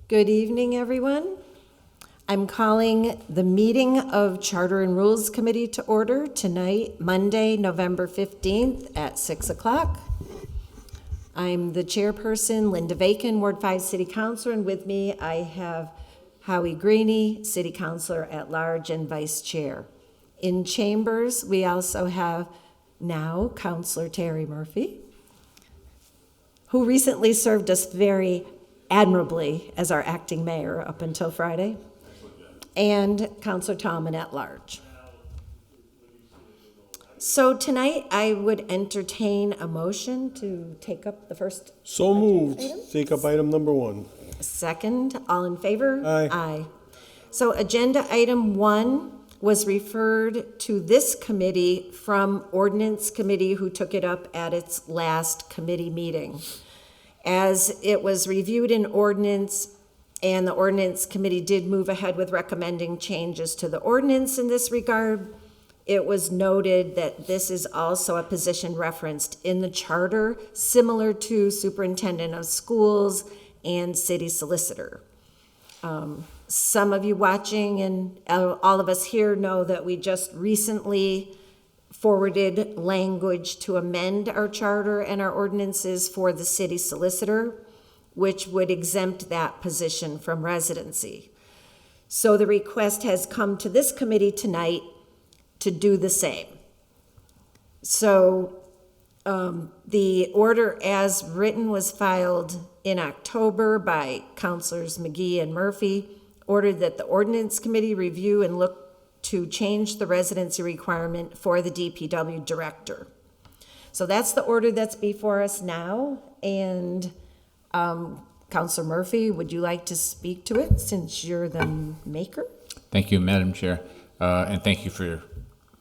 Good evening, everyone. I'm calling the meeting of Charter and Rules Committee to order tonight, Monday, November 15th at 6 o'clock. I'm the chairperson, Linda Bacon, Ward 5 City Councilor, and with me I have Howie Greeny, City Councilor at Large and Vice Chair. In chambers, we also have now Councilor Terry Murphy, who recently served us very admirably as our acting mayor up until Friday, and Councilor Tallman at large. So tonight I would entertain a motion to take up the first. So moved. Item. Take up item number 1. Second, all in favor? Aye. Aye. So agenda item 1 was referred to this committee from Ordinance Committee, who took it up at its last committee meeting. As it was reviewed in ordinance, and the Ordinance Committee did move ahead with recommending changes to the ordinance in this regard, it was noted that this is also a position referenced in the charter, similar to Superintendent of Schools and City Solicitor. Some of you watching and all of us here know that we just recently forwarded language to amend our charter and our ordinances for the city solicitor, which would exempt that position from residency. So the request has come to this committee tonight to do the same. So the order as written was filed in October by Councilors McGee and Murphy, ordered that the Ordinance Committee review and look to change the residency requirement for the DPW Director. So that's the order that's before us now. And Councilor Murphy, would you like to speak to it since you're the maker? Thank you, Madam Chair. And thank you for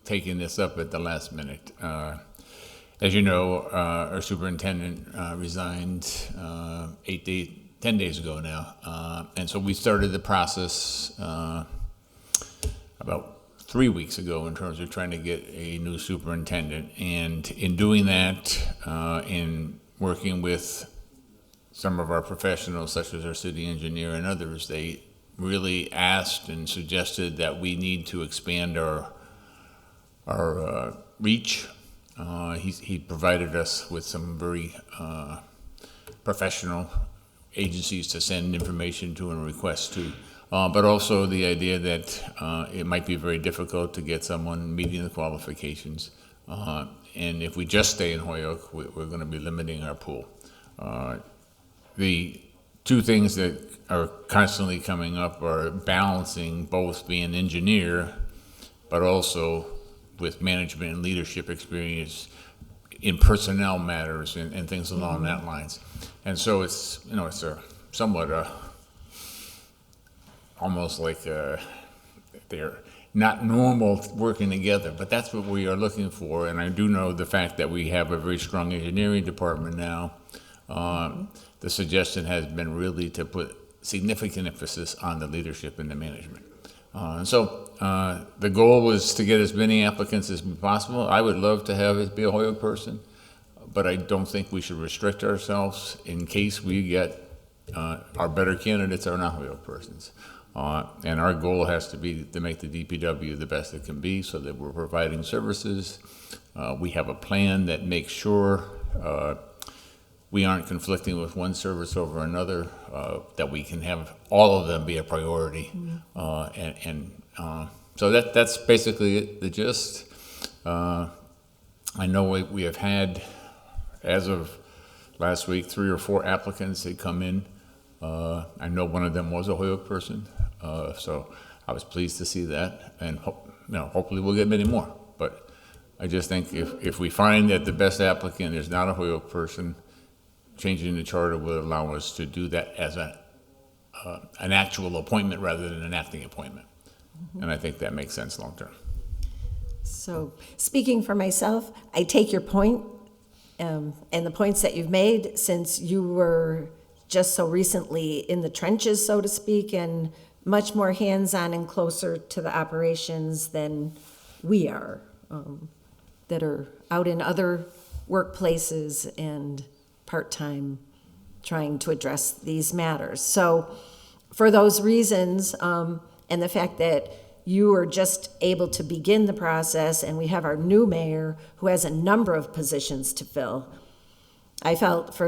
taking this up at the last minute. As you know, our superintendent resigned 10 days ago now. And so we started the process about 3 weeks ago in terms of trying to get a new superintendent. And in doing that, in working with some of our professionals, such as our city engineer and others, they really asked and suggested that we need to expand our reach. He provided us with some very professional agencies to send information to and requests to. But also the idea that it might be very difficult to get someone meeting the qualifications. And if we just stay in Holyoke, we're going to be limiting our pool. The two things that are constantly coming up are balancing both being an engineer, but also with management and leadership experience in personnel matters and things along that lines. And so it's a somewhat almost like they're not normal working together, but that's what we are looking for. And I do know the fact that we have a very strong engineering department now. The suggestion has been really to put significant emphasis on the leadership and the management. So the goal was to get as many applicants as possible. I would love to have it be a Holyoke person, but I don't think we should restrict ourselves in case we get our better candidates are not Holyoke persons. And our goal has to be to make the DPW the best it can be so that we're providing services. We have a plan that makes sure we aren't conflicting with one service over another, that we can have all of them be a priority. So that's basically the gist. I know we have had, as of last week, 3 or 4 applicants that come in. I know one of them was a Holyoke person, so I was pleased to see that, and hopefully we'll get many more. But I just think if we find that the best applicant is not a Holyoke person, changing the charter will allow us to do that as an actual appointment rather than an acting appointment. Mm-hmm. And I think that makes sense long term. So speaking for myself, I take your point and the points that you've made, since you were just so recently in the trenches, so to speak, and much more hands-on and closer to the operations than we are, that are out in other workplaces and part-time trying to address these matters. So for those reasons, and the fact that you were just able to begin the process, and we have our new mayor who has a number of positions to fill, I felt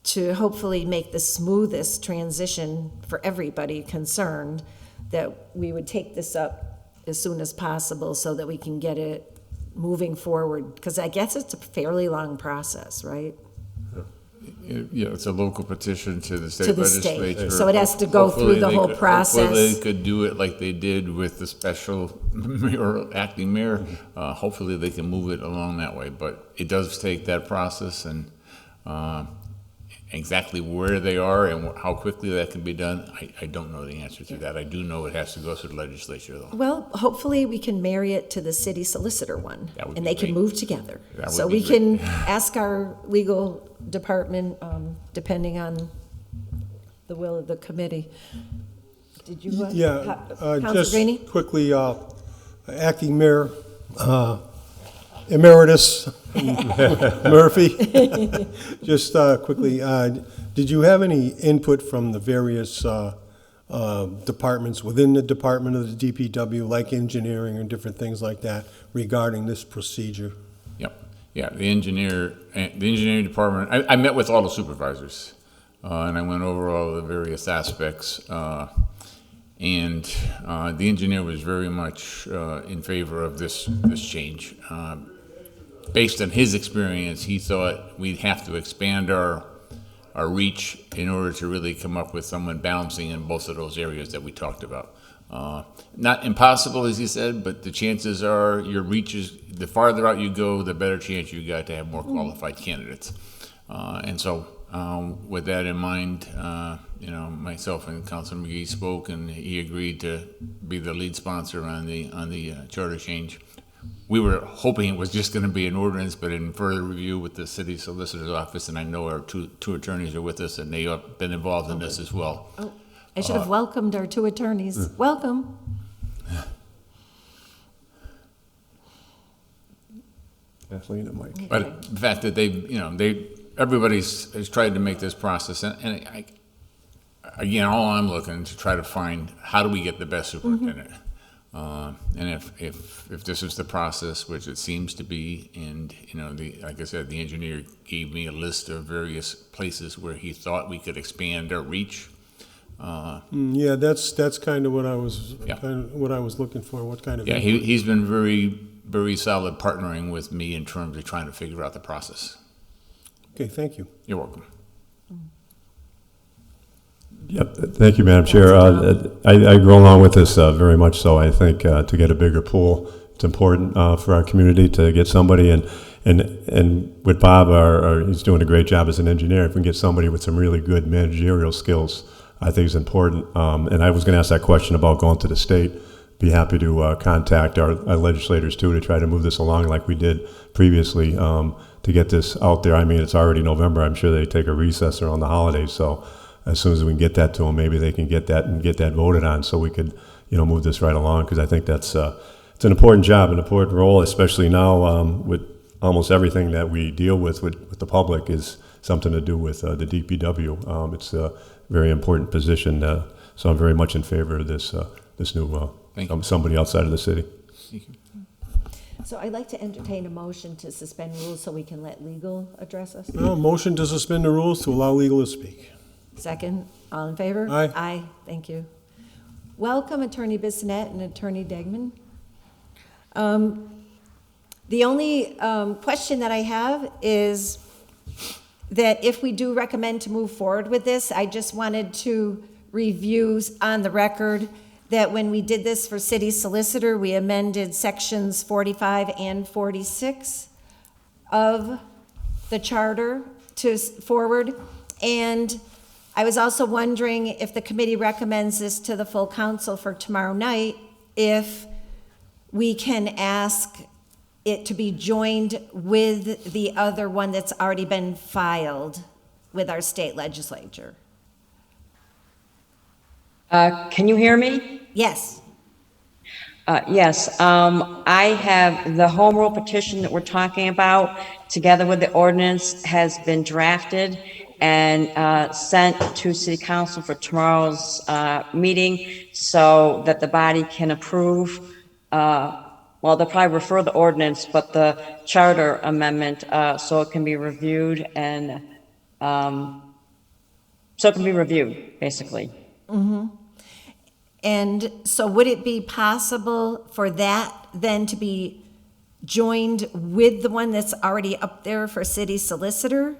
to hopefully make the smoothest transition for everybody concerned, that we would take this up as soon as possible so that we can get it moving forward, because I guess it's a fairly long process, right? Yeah, it's a local petition to the To state the state. legislature. So it has to go through the whole Hopefully process. they could do it like they did with the special mayor, acting mayor. Hopefully they can move it along that way, but it does take that process, and exactly where they are and how quickly that can be done, I don't know the answer to that. I do know it has to go through the legislature, though. Well, hopefully we can marry it to the city solicitor one, That would and be they can great. move together. That would So be we great. can ask our legal department, depending on the will of the committee. Did you? Yeah, Councilor just Greenie? quickly, Acting Mayor Emeritus Murphy, just quickly, did you have any input from the various departments within the department of the DPW, like engineering and different things like that, regarding this procedure? Yep, yeah, the engineering department, I met with all the supervisors, and I went over all the various aspects, and the engineer was very much in favor of this change. Based on his experience, he thought we'd have to expand our reach in order to really come up with someone balancing in both of those areas that we talked about. Not impossible, as he said, but the chances are your reach is, the farther out you go, the better chance you got to have more qualified candidates. And so with that in mind, myself and Councilor McGee spoke, and he agreed to be the lead sponsor on the charter change. We were hoping it was just going to be an ordinance, but in further review with the city solicitor's office, and I know our two attorneys are with us, and they have been involved in this as well. Oh, I should have welcomed our two attorneys. Welcome. Kathleen and Mike. But the fact that everybody's has tried to make this process, and again, all I'm looking to try to find, how do we get the best superintendent? And if this is the process, which it seems to be, and like I said, the engineer gave me a list of various places where he thought we could expand our reach. Yeah, that's kind of what I was, Yeah. looking for. What kind of? Yeah, he's been very, very solid partnering with me in terms of trying to figure out the process. Okay, thank you. You're welcome. Yep, thank you, Madam Chair. I go along with this very much so. I think to get a bigger pool, it's important for our community to get somebody, and with Bob, he's doing a great job as an engineer. If we can get somebody with some really good managerial skills, I think is important. And I was going to ask that question about going to the state. Be happy to contact our legislators too to try to move this along like we did previously to get this out there. I mean, it's already November. I'm sure they take a recess around the holidays, so as soon as we can get that to them, maybe they can get that and get that voted on, so we could, move this right along. Because I think that's it's an important job, an important role, especially now with almost everything that we deal with the public is something to do with the DPW. It's a very important position, so I'm very much in favor of this new somebody outside of the city. Thank you. So I'd like to entertain a motion to suspend rules so we can let legal address us. Motion to suspend the rules to allow legal to speak. Second, all in favor? Aye. Aye, thank you. Welcome, Attorney Bissonette and Attorney Degman. The only question that I have is that if we do recommend to move forward with this, I just wanted to review on the record that when we did this for city solicitor, we amended sections 45 and 46 of the charter to forward. And I was also wondering if the committee recommends this to the full council for tomorrow night, if we can ask it to be joined with the other one that's already been filed with our state legislature. Can you hear me? Yes. Yes. I have the home rule petition that we're talking about, together with the ordinance, has been drafted, and sent to City Council for tomorrow's meeting so that the body can approve, well, they'll probably refer the ordinance, but the charter amendment, so it can be reviewed and, so it can be reviewed, basically. And so would it be possible for that then to be joined with the one that's already up there for city solicitor?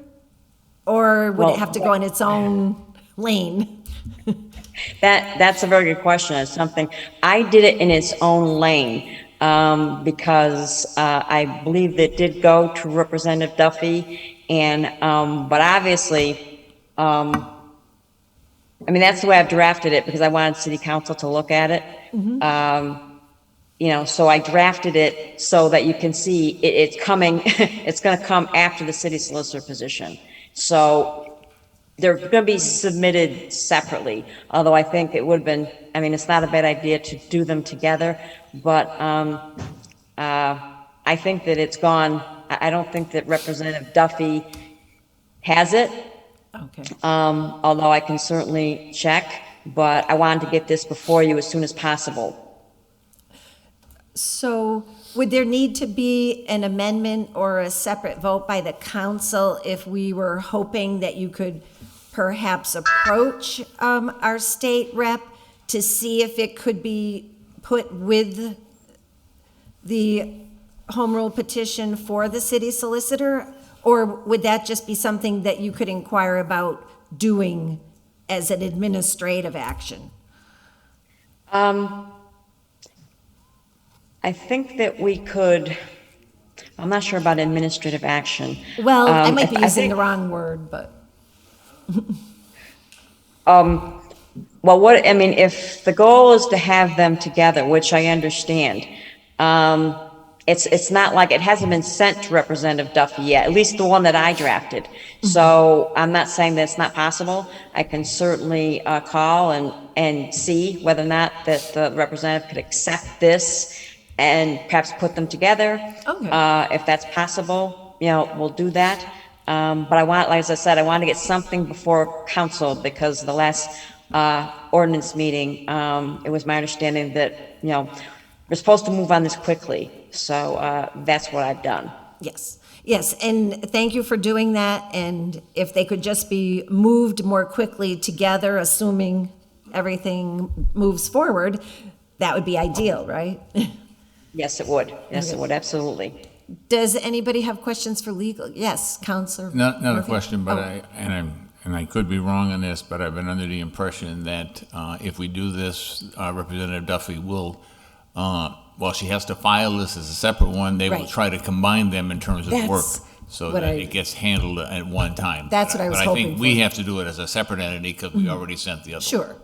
Or would it Well- have to go in its own lane? That's a very good question. It's something, I did it in its own lane, because, I believe it did go to Representative Duffy, and, but obviously, I mean, that's the way I've drafted it, because I wanted city council to look at it. You know, so I drafted it so that you can see it's coming, it's gonna come after the city solicitor position. So they're gonna be submitted separately, although I think it would've been, I mean, it's not a bad idea to do them together, but, I think that it's gone, I don't think that Representative Duffy has it, Okay. although I can certainly check, but I wanted to get this before you as soon as possible. So would there need to be an amendment or a separate vote by the council if we were hoping that you could perhaps approach our state rep to see if it could be put with the home rule petition for the city solicitor? Or would that just be something that you could inquire about doing as an administrative action? I think that we could, I'm not sure about administrative action. Well, I might be I using think- the wrong word, but. Well, what, I mean, if the goal is to have them together, which I understand, it's not like, it hasn't been sent to Representative Duffy yet, at least the one that I drafted. So I'm not saying that it's not possible. I can certainly call and see whether or not that the representative could accept this and perhaps put them together. Okay. If that's possible, you know, we'll do that. But I want, like as I said, I want to get something before council, because the last ordinance meeting, it was my understanding that, you know, we're supposed to move on this quickly. So that's what I've done. Yes, yes, and thank you for doing that, and if they could just be moved more quickly together, assuming everything moves forward, that would be ideal, right? Yes, it would. Yes, it would, absolutely. Does anybody have questions for legal? Yes, Counselor. Not a Murphy? question, but Oh. I could be wrong on this, but I've been under the impression that if we do this, Representative Duffy will, well, she has to file this as a separate one. They will Right. try to combine them in terms of That's work, so what that I- it gets handled at one time. That's what I was But I think hoping we for. have to do it as a separate entity, because we already sent the other. Sure,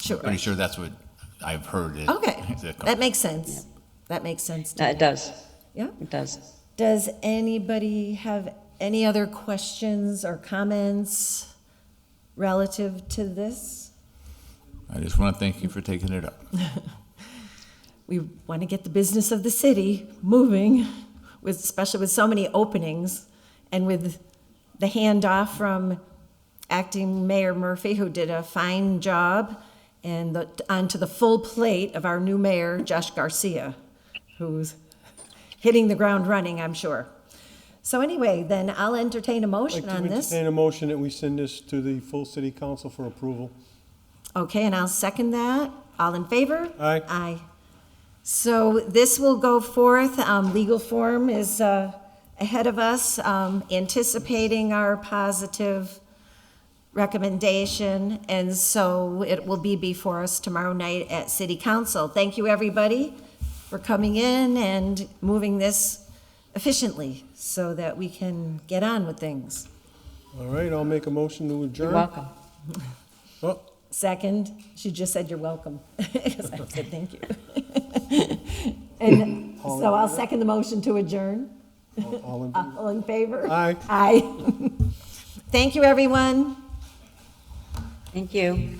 sure. Pretty sure that's what I've heard. Okay, that makes sense. That makes sense. to me. It does. Yeah. It does. Does anybody have any other questions or comments relative to this? I just want to thank you for taking it up. We want to get the business of the city moving, with, especially with so many openings, and with the handoff from Acting Mayor Murphy, who did a fine job, and onto the full plate of our new mayor, Josh Garcia, who's hitting the ground running, I'm sure. So anyway, then I'll entertain a motion on this. Entertain a motion that we send this to the full city council for approval. Okay, and I'll second that. All in favor? Aye. Aye. So this will go forth. Legal form is ahead of us, anticipating our positive recommendation, and so it will be before us tomorrow night at City Council. Thank you, everybody, for coming in and moving this efficiently so that we can get on with things. All right, I'll make a motion to adjourn. You're welcome. Oh, Second, she just said you're welcome, because I said thank you. And so I'll second the motion to adjourn. all in, All in favor? Aye. Aye. Thank you, everyone. Thank you.